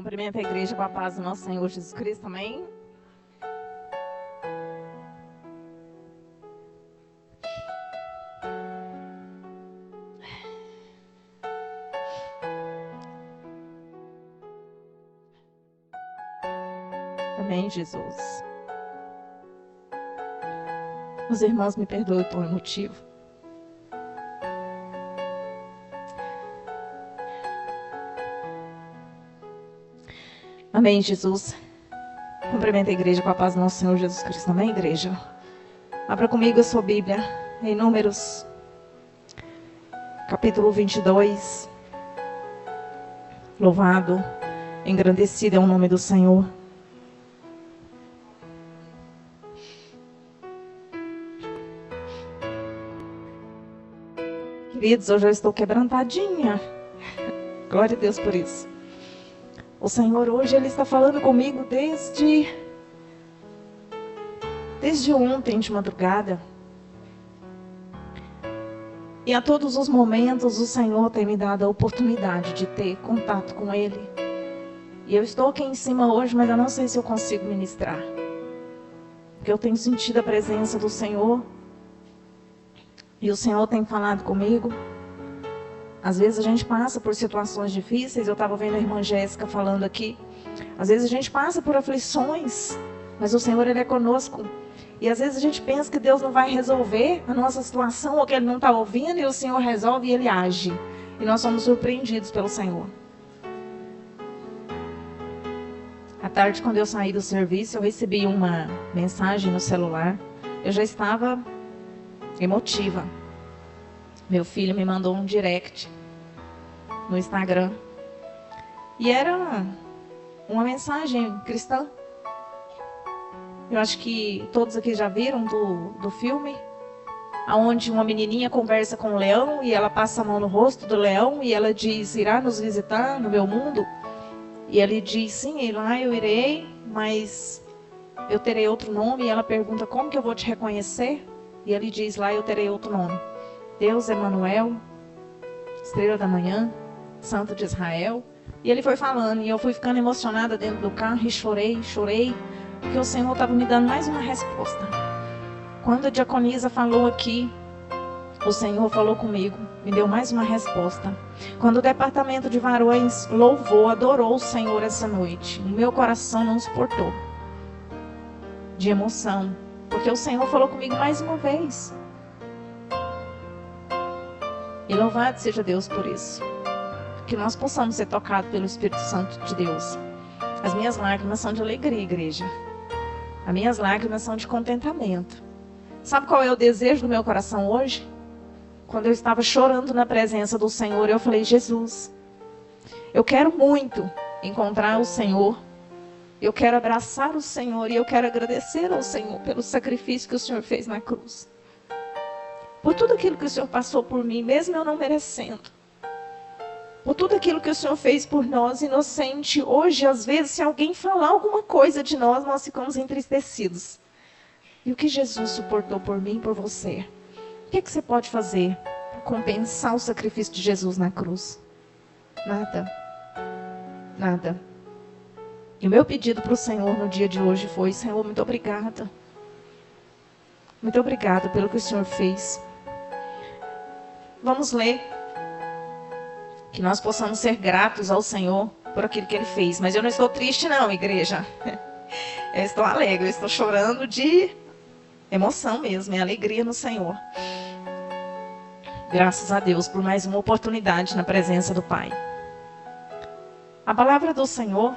Cumprimento a igreja com a paz do nosso Senhor Jesus Cristo, amém? Amém, Jesus. Os irmãos me perdoem por um motivo. Amém, Jesus. Cumprimento a igreja com a paz do nosso Senhor Jesus Cristo. Amém, igreja? Abra comigo a sua Bíblia em Números, capítulo 22. Louvado, engrandecido é o nome do Senhor. Queridos, hoje eu estou quebrantadinha. Glória a Deus por isso. O Senhor hoje, Ele está falando comigo desde ontem de madrugada. E a todos os momentos o Senhor tem me dado a oportunidade de ter contato com Ele. E eu estou aqui em cima hoje, mas eu não sei se eu consigo ministrar. Porque eu tenho sentido a presença do Senhor. E o Senhor tem falado comigo. Às vezes a gente passa por situações difíceis. Eu estava vendo a irmã Jéssica falando aqui. Às vezes a gente passa por aflições, mas o Senhor, Ele é conosco. E às vezes a gente pensa que Deus não vai resolver a nossa situação, ou que Ele não está ouvindo, e o Senhor resolve e Ele age. E nós somos surpreendidos pelo Senhor. À tarde, quando eu saí do serviço, eu recebi uma mensagem no celular. Eu já estava emotiva. Meu filho me mandou um direct no Instagram. E era uma mensagem cristã. Eu acho que todos aqui já viram do filme, onde uma menininha conversa com um leão e ela passa a mão no rosto do leão e ela diz: irá nos visitar no meu mundo? E ele diz: sim, lá eu irei, mas eu terei outro nome. E ela pergunta: como que eu vou te reconhecer? E ele diz: lá eu terei outro nome. Deus Emanuel, Estrela da Manhã, Santo de Israel. E ele foi falando, e eu fui ficando emocionada dentro do carro e chorei, porque o Senhor estava me dando mais uma resposta. Quando a diaconisa falou aqui, o Senhor falou comigo, me deu mais uma resposta. Quando o departamento de varões louvou, adorou o Senhor essa noite, o meu coração não suportou de emoção, porque o Senhor falou comigo mais uma vez. E louvado seja Deus por isso. Que nós possamos ser tocados pelo Espírito Santo de Deus. As minhas lágrimas são de alegria, igreja. As minhas lágrimas são de contentamento. Sabe qual é o desejo do meu coração hoje? Quando eu estava chorando na presença do Senhor, eu falei: Jesus, eu quero muito encontrar o Senhor. Eu quero abraçar o Senhor e eu quero agradecer ao Senhor pelo sacrifício que o Senhor fez na cruz. Por tudo aquilo que o Senhor passou por mim, mesmo eu não merecendo. Por tudo aquilo que o Senhor fez por nós, inocente. Hoje, às vezes, se alguém falar alguma coisa de nós, nós ficamos entristecidos. E o que Jesus suportou por mim e por você? O que você pode fazer para compensar o sacrifício de Jesus na cruz? Nada. Nada. E o meu pedido para o Senhor no dia de hoje foi: Senhor, muito obrigada. Muito obrigada pelo que o Senhor fez. Vamos ler. Que nós possamos ser gratos ao Senhor por aquilo que Ele fez. Mas eu não estou triste não, igreja. Eu estou alegre, eu estou chorando de emoção mesmo, é alegria no Senhor. Graças a Deus por mais uma oportunidade na presença do Pai. A palavra do Senhor,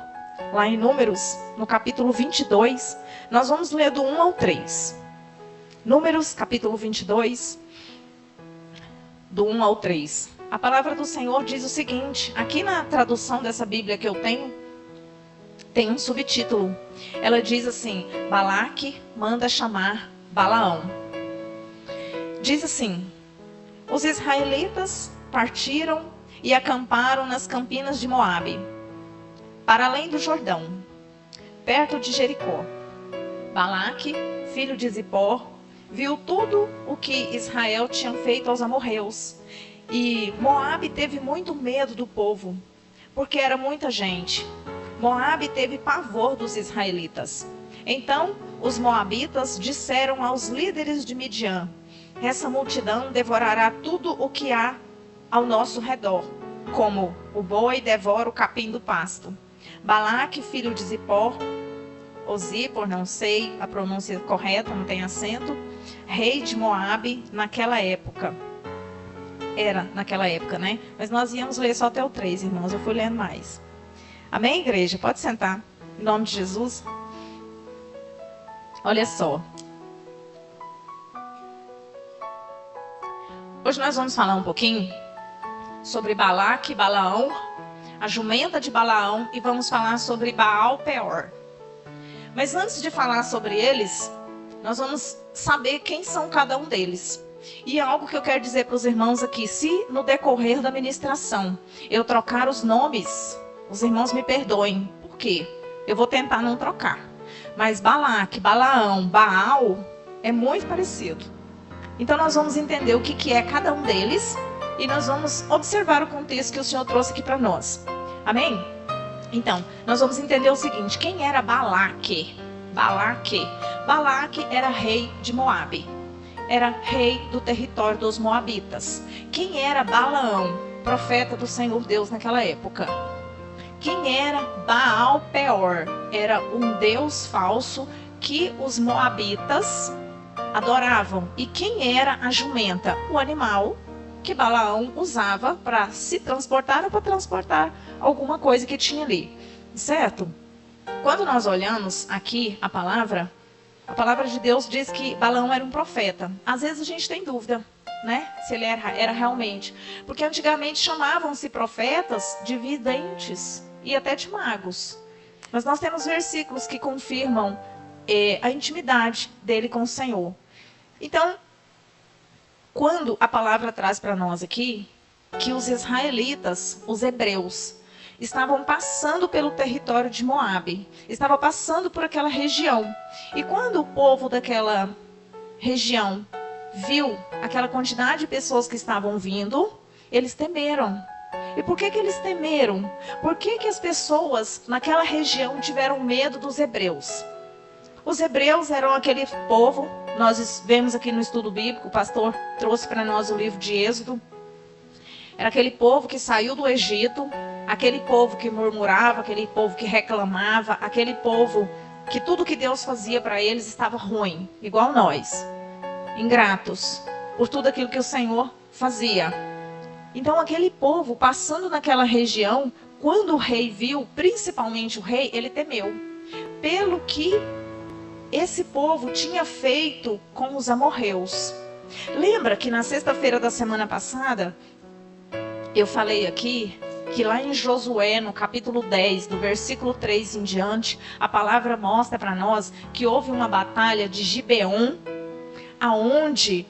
lá em Números, no capítulo 22, nós vamos ler do 1 ao 3. Números, capítulo 22, do 1 ao 3. A palavra do Senhor diz o seguinte, aqui na tradução dessa Bíblia que eu tenho, tem um subtítulo. Ela diz assim: Balaque manda chamar Balaão. Diz assim: os israelitas partiram e acamparam nas campinas de Moabe, para além do Jordão, perto de Jericó. Balaque, filho de Zippor, viu tudo o que Israel tinha feito aos amorreus. E Moabe teve muito medo do povo, porque era muita gente. Moabe teve pavor dos israelitas. Então os moabitas disseram aos líderes de Midian: essa multidão devorará tudo o que há ao nosso redor, como o boi devora o capim do pasto. Balaque, filho de Zippor, ou Zippor, não sei a pronúncia correta, não tem acento, rei de Moabe naquela época. Era naquela época, né? Mas nós íamos ler só até o 3, irmãos, eu fui lendo mais. Amém, igreja? Pode sentar. Em nome de Jesus. Olha só. Hoje nós vamos falar um pouquinho sobre Balaque e Balaão, a jumenta de Balaão, e vamos falar sobre Baal Peor. Mas antes de falar sobre eles, nós vamos saber quem são cada um deles. E é algo que eu quero dizer para os irmãos aqui: se no decorrer da ministração eu trocar os nomes, os irmãos me perdoem. Por quê? Eu vou tentar não trocar. Mas Balaque, Balaão, Baal é muito parecido. Então nós vamos entender o que é cada um deles e nós vamos observar o contexto que o Senhor trouxe aqui para nós. Amém? Então, nós vamos entender o seguinte: quem era Balaque? Balaque era rei de Moabe. Era rei do território dos moabitas. Quem era Balaão? Profeta do Senhor Deus naquela época. Quem era Baal Peor? Era um deus falso que os moabitas adoravam. E quem era a jumenta? O animal que Balaão usava para se transportar ou para transportar alguma coisa que tinha ali. Certo? Quando nós olhamos aqui a palavra de Deus diz que Balaão era um profeta. Às vezes a gente tem dúvida, né? Se ele era realmente. Porque antigamente chamavam-se profetas de videntes e até de magos. Mas nós temos versículos que confirmam a intimidade dele com o Senhor. Então, quando a palavra traz para nós aqui que os israelitas, os hebreus, estavam passando pelo território de Moabe, estavam passando por aquela região. E quando o povo daquela região viu aquela quantidade de pessoas que estavam vindo, eles temeram. E por que eles temeram? Por que as pessoas naquela região tiveram medo dos hebreus? Os hebreus eram aquele povo, nós vemos aqui no estudo bíblico, o pastor trouxe para nós o livro de Êxodo. Era aquele povo que saiu do Egito, aquele povo que murmurava, aquele povo que reclamava, aquele povo que tudo que Deus fazia para eles estava ruim, igual nós, ingratos por tudo aquilo que o Senhor fazia. Então aquele povo passando naquela região, quando o rei viu, principalmente o rei, ele temeu. Pelo que esse povo tinha feito com os amorreus. Lembra que na sexta-feira da semana passada, eu falei aqui que lá em Josué, no capítulo 10, do versículo 3 em diante, a palavra mostra para nós que houve uma batalha de Gibeon, aonde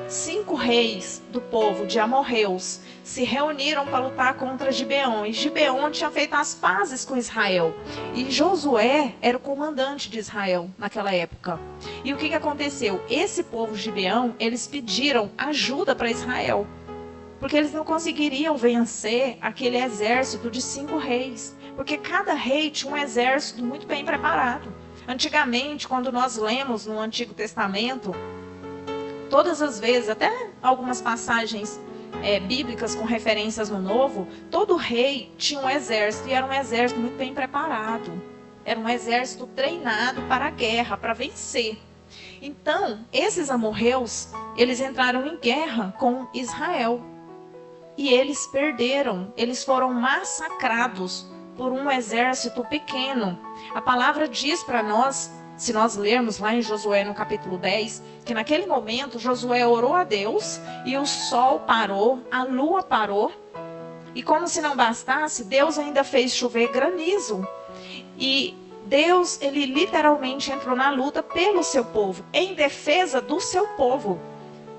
5 reis do povo de amorreus se reuniram para lutar contra Gibeon. E Gibeon tinha feito as pazes com Israel. E Josué era o comandante de Israel naquela época. E o que aconteceu? Esse povo de Gibeon, eles pediram ajuda para Israel. Porque eles não conseguiriam vencer aquele exército de 5 reis. Porque cada rei tinha um exército muito bem preparado. Antigamente, quando nós lemos no Antigo Testamento, todas as vezes, até algumas passagens bíblicas com referências no Novo, todo rei tinha um exército e era um exército muito bem preparado. Era um exército treinado para a guerra, para vencer. Então, esses amorreus, eles entraram em guerra com Israel. E eles perderam, eles foram massacrados por um exército pequeno. A palavra diz para nós, se nós lermos lá em Josué no capítulo 10, que naquele momento Josué orou a Deus e o sol parou, a lua parou. E como se não bastasse, Deus ainda fez chover granizo. E Deus, ele literalmente entrou na luta pelo seu povo, em defesa do seu povo.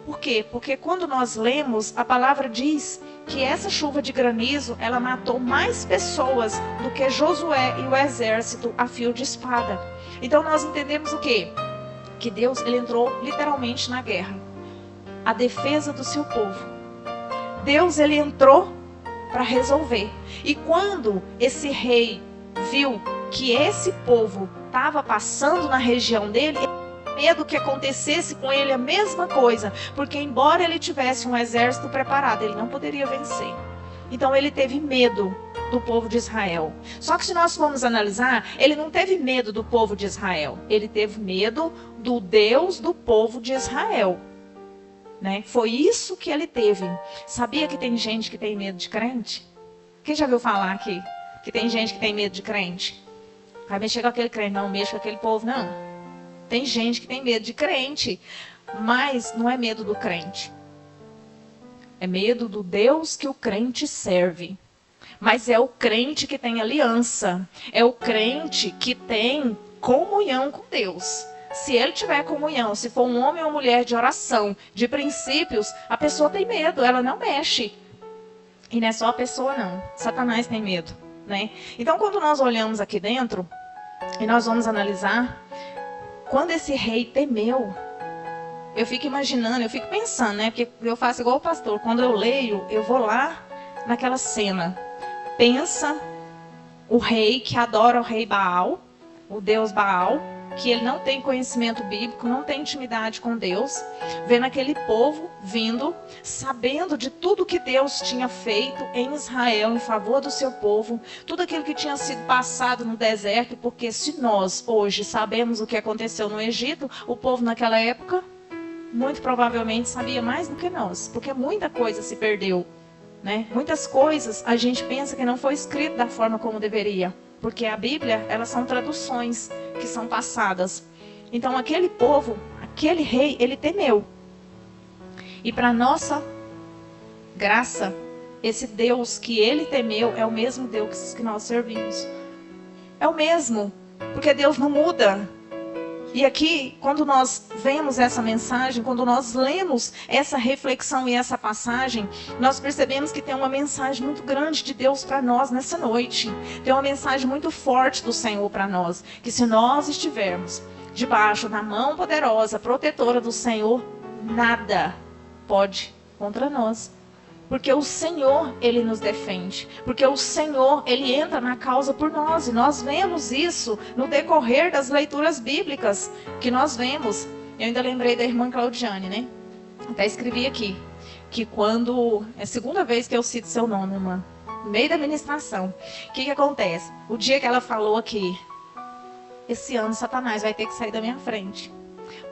Por quê? Porque quando nós lemos, a palavra diz que essa chuva de granizo, ela matou mais pessoas do que Josué e o exército a fio de espada. Então nós entendemos o quê? Que Deus, ele entrou literalmente na guerra. A defesa do seu povo. Deus, ele entrou para resolver. E quando esse rei viu que esse povo estava passando na região dele, ele tinha medo que acontecesse com ele a mesma coisa, porque embora ele tivesse um exército preparado, ele não poderia vencer. Então ele teve medo do povo de Israel. Só que se nós formos analisar, ele não teve medo do povo de Israel. Ele teve medo do Deus do povo de Israel. Né? Foi isso que ele teve. Sabia que tem gente que tem medo de crente? Quem já viu falar aqui que tem gente que tem medo de crente? Vai mexer com aquele crente, não mexa com aquele povo, não. Tem gente que tem medo de crente, mas não é medo do crente. É medo do Deus que o crente serve. Mas é o crente que tem aliança. É o crente que tem comunhão com Deus. Se ele tiver comunhão, se for um homem ou mulher de oração, de princípios, a pessoa tem medo, ela não mexe. E não é só a pessoa, não. Satanás tem medo, né? Então, quando nós olhamos aqui dentro, e nós vamos analisar, quando esse rei temeu, eu fico imaginando, eu fico pensando, né? Porque eu faço igual o pastor. Quando eu leio, eu vou lá naquela cena. Pensa o rei que adora o rei Baal, o deus Baal, que ele não tem conhecimento bíblico, não tem intimidade com Deus, vendo aquele povo vindo, sabendo de tudo que Deus tinha feito em Israel em favor do seu povo, tudo aquilo que tinha sido passado no deserto, porque se nós hoje sabemos o que aconteceu no Egito, o povo naquela época muito provavelmente sabia mais do que nós, porque muita coisa se perdeu, né? Muitas coisas a gente pensa que não foi escrito da forma como deveria, porque a Bíblia, elas são traduções que são passadas. Então aquele povo, aquele rei, ele temeu. E para nossa graça, esse Deus que ele temeu é o mesmo Deus que nós servimos. É o mesmo, porque Deus não muda. E aqui, quando nós vemos essa mensagem, quando nós lemos essa reflexão e essa passagem, nós percebemos que tem uma mensagem muito grande de Deus para nós nessa noite. Tem uma mensagem muito forte do Senhor para nós, que se nós estivermos debaixo da mão poderosa, protetora do Senhor, nada pode contra nós. Porque o Senhor, Ele nos defende. Porque o Senhor, Ele entra na causa por nós. E nós vemos isso no decorrer das leituras bíblicas que nós vemos. Eu ainda lembrei da irmã Claudiane, né? Até escrevi aqui. Que quando... É a segunda vez que eu cito seu nome, irmã. No meio da ministração. O que acontece? O dia que ela falou aqui, esse ano Satanás vai ter que sair da minha frente.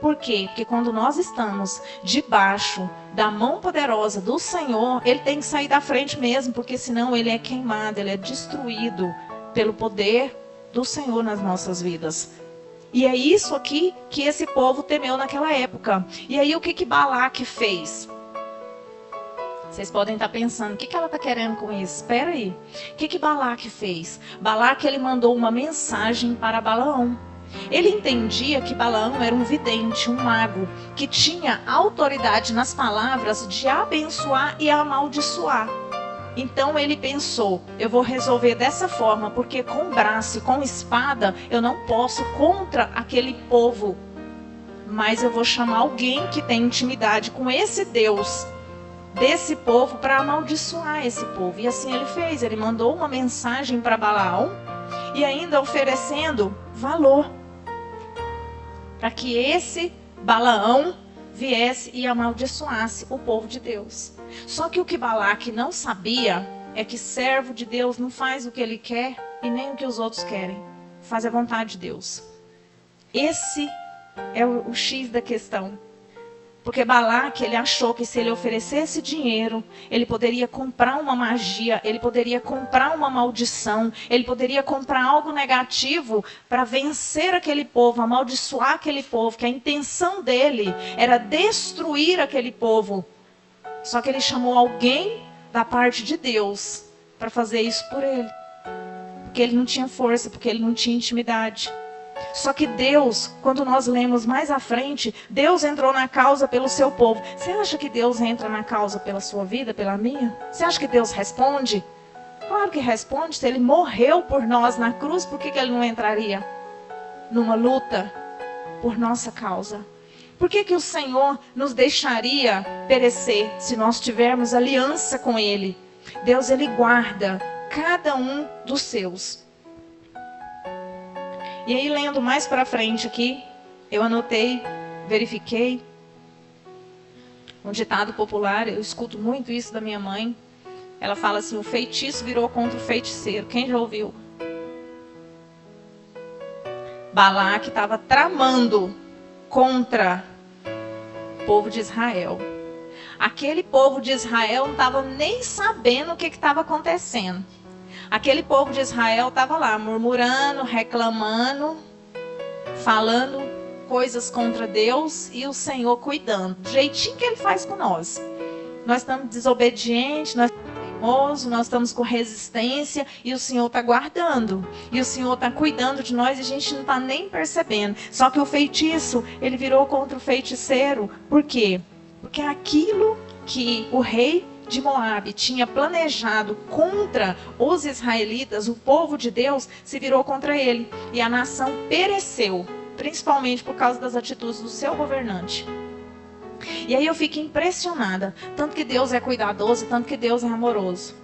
Por quê? Porque quando nós estamos debaixo da mão poderosa do Senhor, ele tem que sair da frente mesmo, porque senão ele é queimado, ele é destruído pelo poder do Senhor nas nossas vidas. E é isso aqui que esse povo temeu naquela época. E aí o que Balaque fez? Vocês podem estar pensando, o que ela está querendo com isso? Espera aí. O que Balaque fez? Balaque, ele mandou uma mensagem para Balaão. Ele entendia que Balaão era um vidente, um mago, que tinha autoridade nas palavras de abençoar e amaldiçoar. Então ele pensou, eu vou resolver dessa forma, porque com braço e com espada eu não posso contra aquele povo. Mas eu vou chamar alguém que tem intimidade com esse Deus desse povo para amaldiçoar esse povo. E assim ele fez, ele mandou uma mensagem para Balaão e ainda oferecendo valor para que esse Balaão viesse e amaldiçoasse o povo de Deus. Só que o que Balaque não sabia é que servo de Deus não faz o que ele quer e nem o que os outros querem. Faz a vontade de Deus. Esse é o X da questão. Porque Balaque, ele achou que se ele oferecesse dinheiro, ele poderia comprar uma magia, ele poderia comprar uma maldição, ele poderia comprar algo negativo para vencer aquele povo, amaldiçoar aquele povo, que a intenção dele era destruir aquele povo. Só que ele chamou alguém da parte de Deus para fazer isso por ele. Porque ele não tinha força, porque ele não tinha intimidade. Só que Deus, quando nós lemos mais à frente, Deus entrou na causa pelo seu povo. Você acha que Deus entra na causa pela sua vida, pela minha? Você acha que Deus responde? Claro que responde. Se Ele morreu por nós na cruz, por que Ele não entraria numa luta por nossa causa? Por que o Senhor nos deixaria perecer se nós tivermos aliança com Ele? Deus, Ele guarda cada um dos seus. E aí, lendo mais para frente aqui, eu anotei, verifiquei. Um ditado popular, eu escuto muito isso da minha mãe. Ela fala assim: o feitiço virou contra o feiticeiro. Quem já ouviu? Balaque estava tramando contra o povo de Israel. Aquele povo de Israel não estava nem sabendo o que estava acontecendo. Aquele povo de Israel estava lá murmurando, reclamando, falando coisas contra Deus e o Senhor cuidando. Do jeitinho que Ele faz com nós. Nós estamos desobedientes, nós estamos teimosos, nós estamos com resistência e o Senhor está guardando. E o Senhor está cuidando de nós e a gente não está nem percebendo. Só que o feitiço, ele virou contra o feiticeiro. Por quê? Porque aquilo que o rei de Moabe tinha planejado contra os israelitas, o povo de Deus, se virou contra ele. E a nação pereceu, principalmente por causa das atitudes do seu governante. E aí eu fico impressionada, tanto que Deus é cuidadoso, tanto que Deus é amoroso.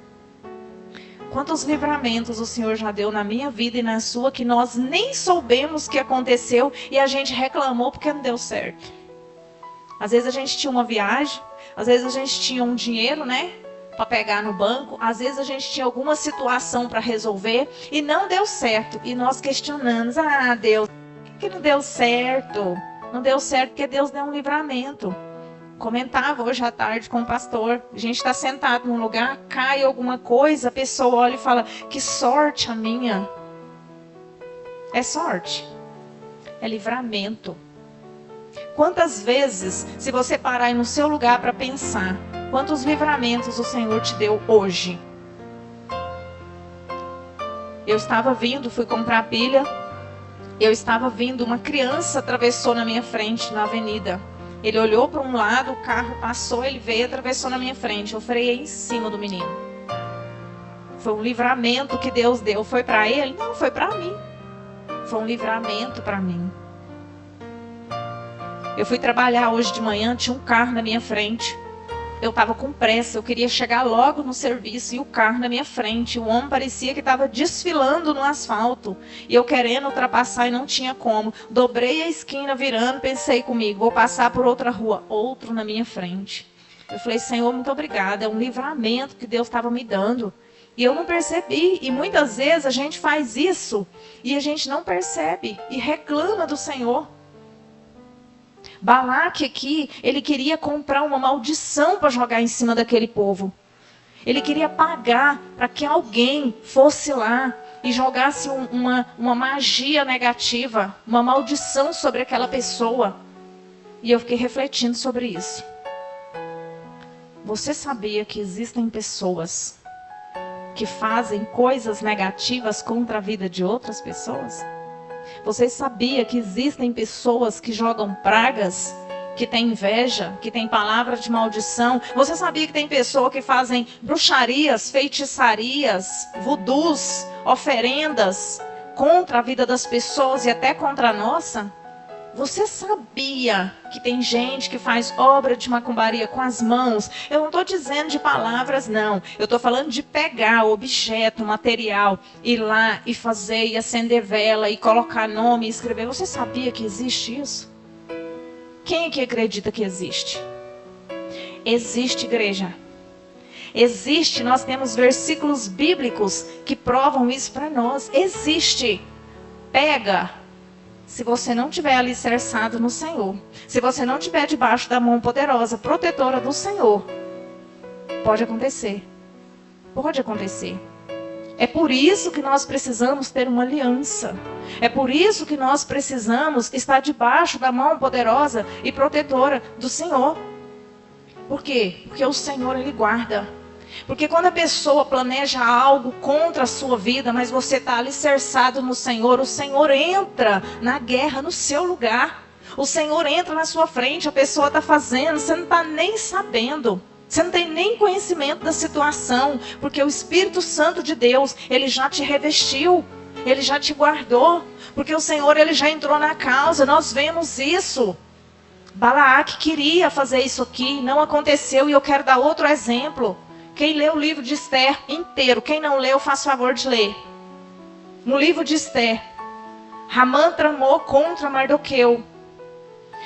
Quantos livramentos o Senhor já deu na minha vida e na sua, que nós nem soubemos que aconteceu e a gente reclamou porque não deu certo. Às vezes a gente tinha uma viagem, às vezes a gente tinha um dinheiro, né, para pegar no banco, às vezes a gente tinha alguma situação para resolver e não deu certo. E nós questionamos: ah, Deus, por que não deu certo? Não deu certo porque Deus deu um livramento. Comentava hoje à tarde com o pastor. A gente está sentado num lugar, cai alguma coisa, a pessoa olha e fala: que sorte a minha. É sorte. É livramento. Quantas vezes, se você parar aí no seu lugar para pensar, quantos livramentos o Senhor te deu hoje? Eu estava vindo, fui comprar pilha. Eu estava vindo, uma criança atravessou na minha frente, na avenida. Ele olhou para um lado, o carro passou, ele veio e atravessou na minha frente. Eu freiei em cima do menino. Foi um livramento que Deus deu. Foi para ele? Não, foi para mim. Foi um livramento para mim. Eu fui trabalhar hoje de manhã, tinha um carro na minha frente. Eu estava com pressa, eu queria chegar logo no serviço e o carro na minha frente. O homem parecia que estava desfilando no asfalto. E eu querendo ultrapassar e não tinha como. Dobrei a esquina virando, pensei comigo: vou passar por outra rua. Outro na minha frente. Eu falei: Senhor, muito obrigada. É um livramento que Deus estava me dando. E eu não percebi. E muitas vezes a gente faz isso e a gente não percebe. E reclama do Senhor. Balaque aqui, ele queria comprar uma maldição para jogar em cima daquele povo. Ele queria pagar para que alguém fosse lá e jogasse uma magia negativa, uma maldição sobre aquela pessoa. E eu fiquei refletindo sobre isso. Você sabia que existem pessoas que fazem coisas negativas contra a vida de outras pessoas? Você sabia que existem pessoas que jogam pragas, que têm inveja, que têm palavras de maldição? Você sabia que tem pessoas que fazem bruxarias, feitiçarias, vudus, oferendas contra a vida das pessoas e até contra a nossa? Você sabia que tem gente que faz obra de macumbaria com as mãos? Eu não estou dizendo de palavras, não. Eu estou falando de pegar objeto, material, ir lá e fazer, e acender vela, e colocar nome, e escrever. Você sabia que existe isso? Quem é que acredita que existe? Existe, igreja. Existe, nós temos versículos bíblicos que provam isso para nós. Existe. Pega. Se você não tiver alicerçado no Senhor, se você não tiver debaixo da mão poderosa, protetora do Senhor, pode acontecer. Pode acontecer. É por isso que nós precisamos ter uma aliança. É por isso que nós precisamos estar debaixo da mão poderosa e protetora do Senhor. Por quê? Porque o Senhor, Ele guarda. Porque quando a pessoa planeja algo contra a sua vida, mas você está alicerçado no Senhor, o Senhor entra na guerra no seu lugar. O Senhor entra na sua frente, a pessoa está fazendo, você não está nem sabendo. Você não tem nem conhecimento da situação, porque o Espírito Santo de Deus, Ele já te revestiu, Ele já te guardou, porque o Senhor, Ele já entrou na causa, nós vemos isso. Balaque queria fazer isso aqui, não aconteceu, e eu quero dar outro exemplo. Quem lê o livro de Esther inteiro, quem não leu, faz favor de ler. No livro de Esther, Amã tramou contra Mardoqueu.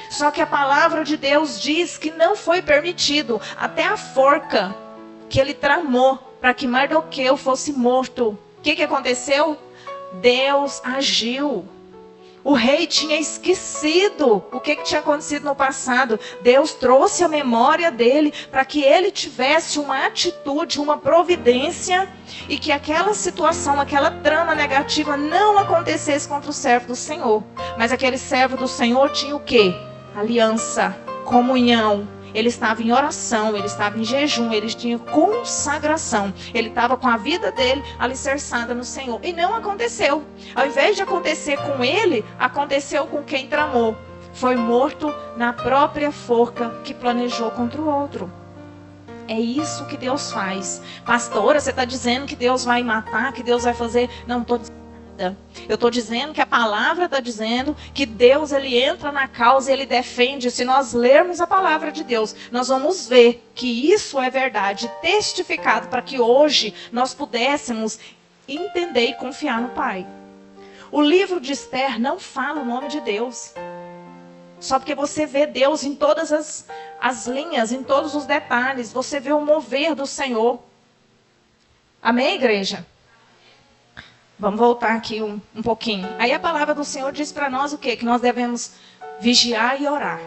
Só que a palavra de Deus diz que não foi permitido. Até a forca que ele tramou para que Mardoqueu fosse morto. O que aconteceu? Deus agiu. O rei tinha esquecido o que tinha acontecido no passado. Deus trouxe a memória dele para que ele tivesse uma atitude, uma providência, e que aquela situação, aquela trama negativa não acontecesse contra o servo do Senhor. Mas aquele servo do Senhor tinha o quê? Aliança, comunhão. Ele estava em oração, ele estava em jejum, ele tinha consagração. Ele estava com a vida dele alicerçada no Senhor. E não aconteceu. Ao invés de acontecer com ele, aconteceu com quem tramou. Foi morto na própria forca que planejou contra o outro. É isso que Deus faz. Pastora, você está dizendo que Deus vai matar, que Deus vai fazer... Não estou dizendo. Eu estou dizendo que a palavra está dizendo que Deus, ele entra na causa e ele defende. Se nós lermos a palavra de Deus, nós vamos ver que isso é verdade, testificado para que hoje nós pudéssemos entender e confiar no Pai. O livro de Esther não fala o nome de Deus. Só porque você vê Deus em todas as linhas, em todos os detalhes. Você vê o mover do Senhor. Amém, igreja? Vamos voltar aqui um pouquinho. Aí a palavra do Senhor diz para nós o quê? Que nós devemos vigiar e orar.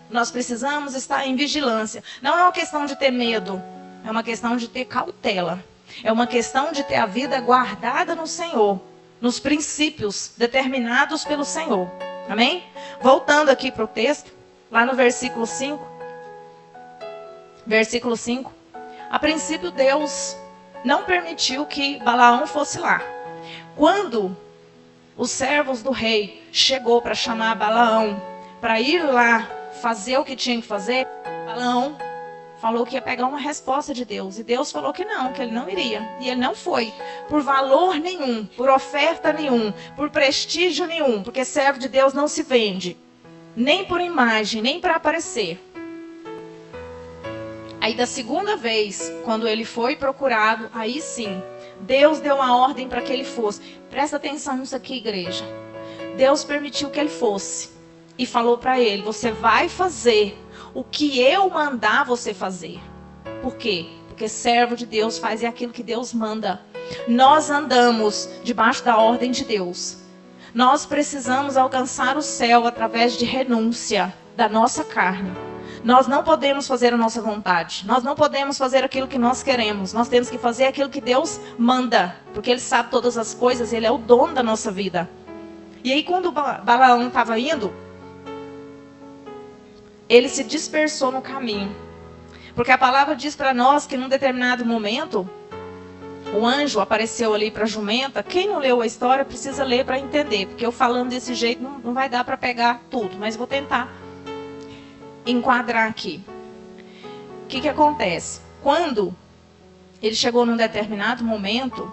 Nós precisamos estar em vigilância. Não é uma questão de ter medo. É uma questão de ter cautela. É uma questão de ter a vida guardada no Senhor. Nos princípios determinados pelo Senhor. Amém? Voltando aqui para o texto. Lá no versículo 5. Versículo 5. A princípio Deus não permitiu que Balaão fosse lá. Quando os servos do rei chegou para chamar Balaão para ir lá fazer o que tinha que fazer, Balaão falou que ia pegar uma resposta de Deus. E Deus falou que ele não iria. E ele não foi. Por valor nenhum, por oferta nenhum, por prestígio nenhum. Porque servo de Deus não se vende. Nem por imagem, nem para aparecer. Aí da segunda vez, quando ele foi procurado, aí sim, Deus deu uma ordem para que ele fosse. Presta atenção nisso aqui, igreja. Deus permitiu que ele fosse. E falou para ele, você vai fazer o que eu mandar você fazer. Por quê? Porque servo de Deus faz aquilo que Deus manda. Nós andamos debaixo da ordem de Deus. Nós precisamos alcançar o céu através de renúncia da nossa carne. Nós não podemos fazer a nossa vontade. Nós não podemos fazer aquilo que nós queremos. Nós temos que fazer aquilo que Deus manda. Porque Ele sabe todas as coisas. Ele é o dono da nossa vida. E aí quando Balaão estava indo, ele se dispersou no caminho. Porque a palavra diz para nós que num determinado momento, o anjo apareceu ali para a jumenta. Quem não leu a história precisa ler para entender. Porque eu falando desse jeito não vai dar para pegar tudo. Mas vou tentar enquadrar aqui. O que acontece? Quando ele chegou num determinado momento,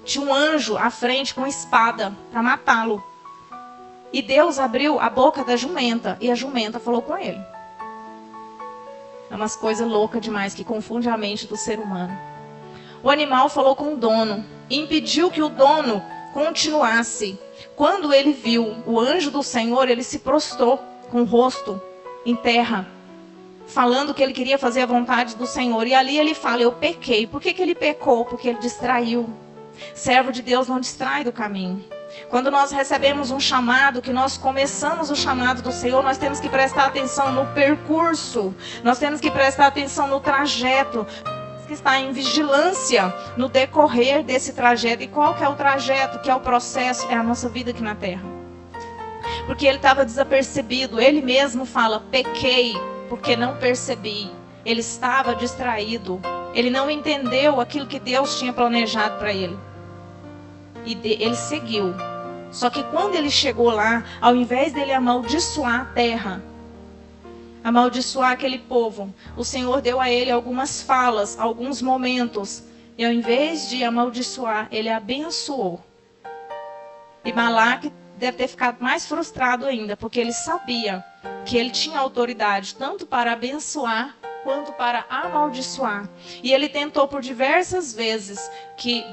tinha um anjo à frente com espada para matá-lo. E Deus abriu a boca da jumenta e a jumenta falou com ele. É umas coisas loucas demais que confunde a mente do ser humano. O animal falou com o dono e impediu que o dono continuasse. Quando ele viu o anjo do Senhor, ele se prostrou com o rosto em terra, falando que ele queria fazer a vontade do Senhor. E ali ele fala, eu pequei. Por que ele pecou? Porque ele distraiu. Servo de Deus não distrai do caminho. Quando nós recebemos um chamado, que nós começamos o chamado do Senhor, nós temos que prestar atenção no percurso. Nós temos que prestar atenção no trajeto. Que está em vigilância no decorrer desse trajeto. E qual que é o trajeto? Que é o processo? É a nossa vida aqui na terra. Porque ele estava desapercebido. Ele mesmo fala, pequei porque não percebi. Ele estava distraído. Ele não entendeu aquilo que Deus tinha planejado para ele. E ele seguiu. Só que quando ele chegou lá, ao invés dele amaldiçoar a terra, amaldiçoar aquele povo, o Senhor deu a ele algumas falas, alguns momentos. E ao invés de amaldiçoar, ele abençoou. E Balaque deve ter ficado mais frustrado ainda, porque ele sabia que ele tinha autoridade tanto para abençoar quanto para amaldiçoar. E ele tentou por diversas vezes que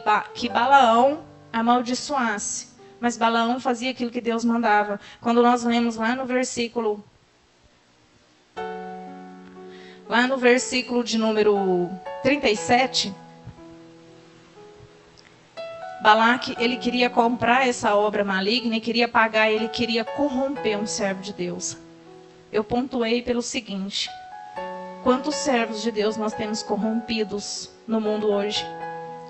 Balaão amaldiçoasse. mas Balaão fazia aquilo que Deus mandava. Quando nós lemos lá no versículo de número 37, Balaque, ele queria comprar essa obra maligna e queria pagar, ele queria corromper um servo de Deus. Eu pontuei pelo seguinte: quantos servos de Deus nós temos corrompidos no mundo hoje,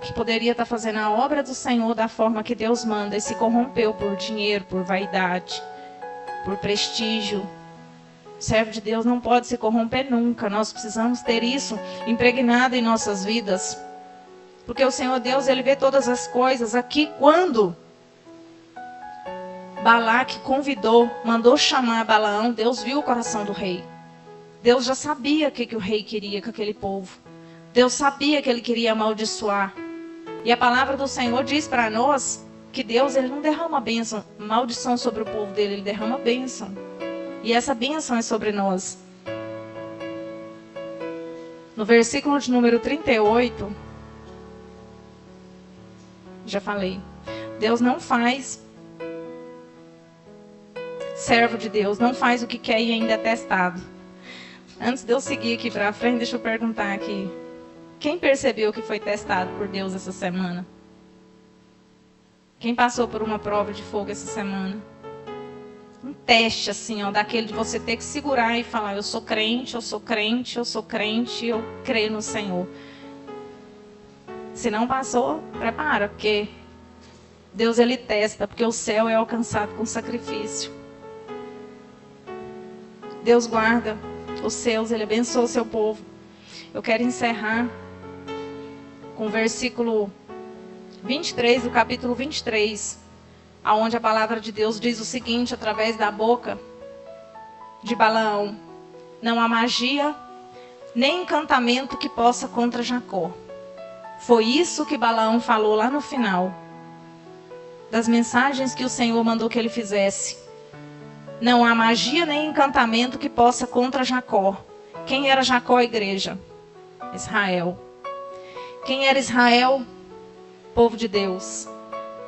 que poderia estar fazendo a obra do Senhor da forma que Deus manda e se corrompeu por dinheiro, por vaidade, por prestígio. O servo de Deus não pode se corromper nunca. Nós precisamos ter isso impregnado em nossas vidas. Porque o Senhor Deus, Ele vê todas as coisas. Aqui, quando Balaque convidou, mandou chamar Balaão, Deus viu o coração do rei. Deus já sabia o que o rei queria com aquele povo. Deus sabia que ele queria amaldiçoar. E a palavra do Senhor diz para nós que Deus, Ele não derrama bênção, maldição sobre o povo dele, Ele derrama bênção. E essa bênção é sobre nós. No versículo de número 38, já falei, Deus não faz, servo de Deus, não faz o que quer e ainda é testado. Antes de eu seguir aqui para frente, deixa eu perguntar aqui. Quem percebeu que foi testado por Deus essa semana? Quem passou por uma prova de fogo essa semana? Um teste assim, ó, daquele de você ter que segurar e falar: eu sou crente, eu sou crente, eu sou crente, eu creio no Senhor. Se não passou, prepara, porque Deus, Ele testa, porque o céu é alcançado com sacrifício. Deus guarda os seus, Ele abençoa o seu povo. Eu quero encerrar com o versículo 23 do capítulo 23, aonde a palavra de Deus diz o seguinte, através da boca de Balaão: não há magia, nem encantamento que possa contra Jacó. Foi isso que Balaão falou lá no final das mensagens que o Senhor mandou que ele fizesse. Não há magia nem encantamento que possa contra Jacó. Quem era Jacó, igreja? Israel. Quem era Israel? Povo de Deus.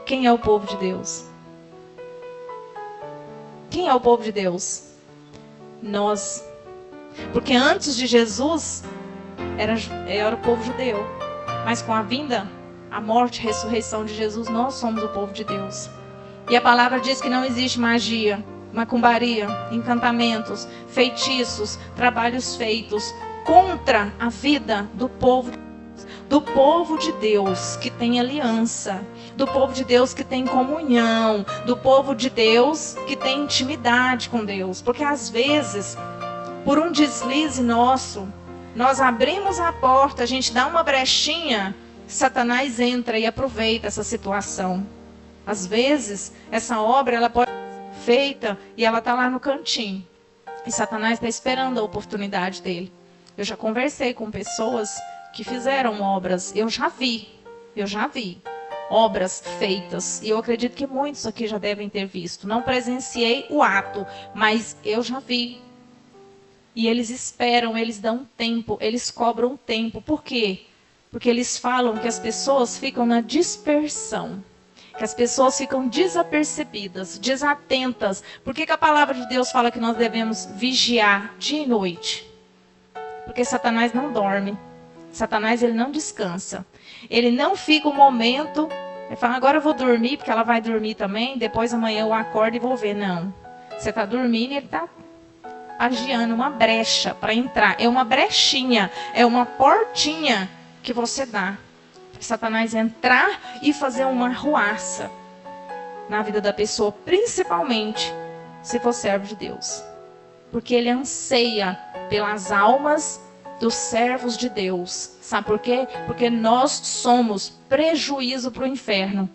Quem é o povo de Deus? Quem é o povo de Deus? Nós. Porque antes de Jesus era o povo judeu. Mas com a vinda, a morte e a ressurreição de Jesus, nós somos o povo de Deus. E a palavra diz que não existe magia, macumbaria, encantamentos, feitiços, trabalhos feitos contra a vida do povo de Deus que tem aliança, do povo de Deus que tem comunhão, do povo de Deus que tem intimidade com Deus. Porque às vezes, por um deslize nosso, nós abrimos a porta, a gente dá uma brechinha, Satanás entra e aproveita essa situação. Às vezes, essa obra ela pode ser feita e ela está lá no cantinho. E Satanás está esperando a oportunidade dele. Eu já conversei com pessoas que fizeram obras, eu já vi obras feitas. E eu acredito que muitos aqui já devem ter visto. Não presenciei o ato, mas eu já vi. E eles esperam, eles dão tempo, eles cobram tempo. Por quê? Porque eles falam que as pessoas ficam na dispersão. Que as pessoas ficam desapercebidas, desatentas. Por que a palavra de Deus fala que nós devemos vigiar dia e noite? Porque Satanás não dorme. Satanás, ele não descansa. Ele não fica um momento, ele fala: agora eu vou dormir, porque ela vai dormir também, depois amanhã eu acordo e vou ver. Não. Você está dormindo e ele está agiando uma brecha para entrar. É uma brechinha, é uma portinha que você dá para Satanás entrar e fazer uma arruaça na vida da pessoa, principalmente se for servo de Deus. Porque ele anseia pelas almas dos servos de Deus. Sabe por quê? Porque nós somos prejuízo para o inferno.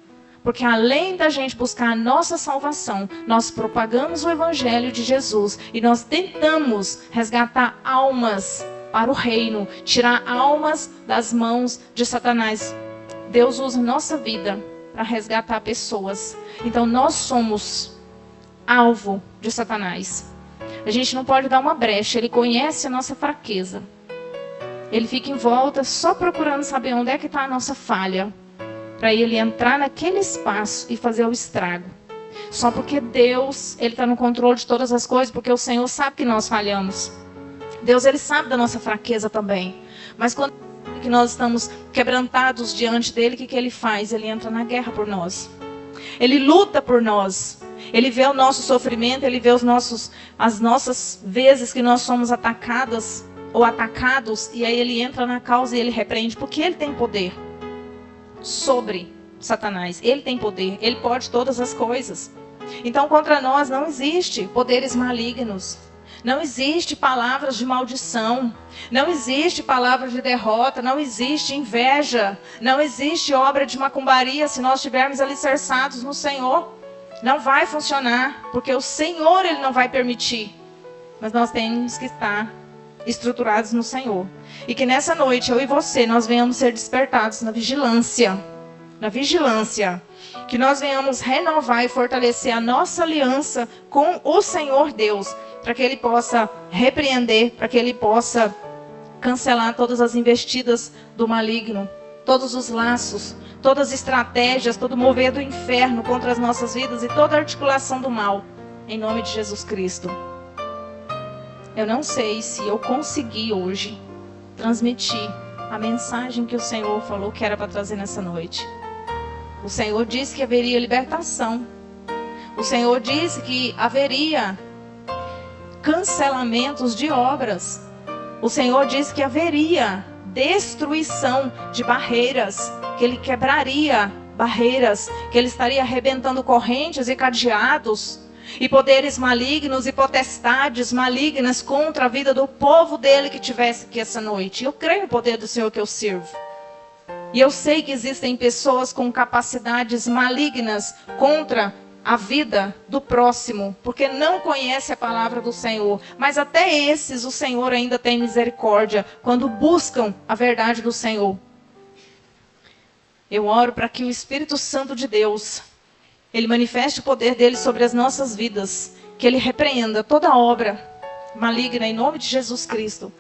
Porque além da gente buscar a nossa salvação, nós propagamos o evangelho de Jesus e nós tentamos resgatar almas para o reino, tirar almas das mãos de Satanás. Deus usa nossa vida para resgatar pessoas. Então nós somos alvo de Satanás. A gente não pode dar uma brecha, ele conhece a nossa fraqueza. Ele fica em volta só procurando saber onde é que está a nossa falha, para ele entrar naquele espaço e fazer o estrago. Só porque Deus, Ele está no controle de todas as coisas, porque o Senhor sabe que nós falhamos. Deus, Ele sabe da nossa fraqueza também. Mas quando que nós estamos quebrantados diante dEle, o que Ele faz? Ele entra na guerra por nós. Ele luta por nós. Ele vê o nosso sofrimento, Ele vê as nossas vezes que nós somos atacadas ou atacados, e aí Ele entra na causa e Ele repreende, porque Ele tem poder sobre Satanás. Ele tem poder, Ele pode todas as coisas. Então contra nós não existe poderes malignos. Não existe palavras de maldição, não existe palavra de derrota, não existe inveja, não existe obra de macumbaria se nós estivermos alicerçados no Senhor. Não vai funcionar, porque o Senhor Ele não vai permitir. Mas nós temos que estar estruturados no Senhor. E que nessa noite, eu e você, nós venhamos ser despertados na vigilância. Na vigilância. Que nós venhamos renovar e fortalecer a nossa aliança com o Senhor Deus, para que Ele possa repreender, para que Ele possa cancelar todas as investidas do maligno, todos os laços, todas as estratégias, todo o mover do inferno contra as nossas vidas e toda a articulação do mal, em nome de Jesus Cristo. Eu não sei se eu consegui hoje transmitir a mensagem que o Senhor falou que era para trazer nessa noite. O Senhor disse que haveria libertação. O Senhor disse que haveria cancelamentos de obras. O Senhor disse que haveria destruição de barreiras, que Ele quebraria barreiras, que Ele estaria arrebentando correntes e cadeados, e poderes malignos e potestades malignas contra a vida do povo dEle que tivesse aqui essa noite. Eu creio no poder do Senhor que eu sirvo. E eu sei que existem pessoas com capacidades malignas contra a vida do próximo, porque não conhece a palavra do Senhor. Mas até esses o Senhor ainda tem misericórdia, quando buscam a verdade do Senhor. Eu oro para que o Espírito Santo de Deus, Ele manifeste o poder dEle sobre as nossas vidas, que Ele repreenda toda obra maligna em nome de Jesus Cristo.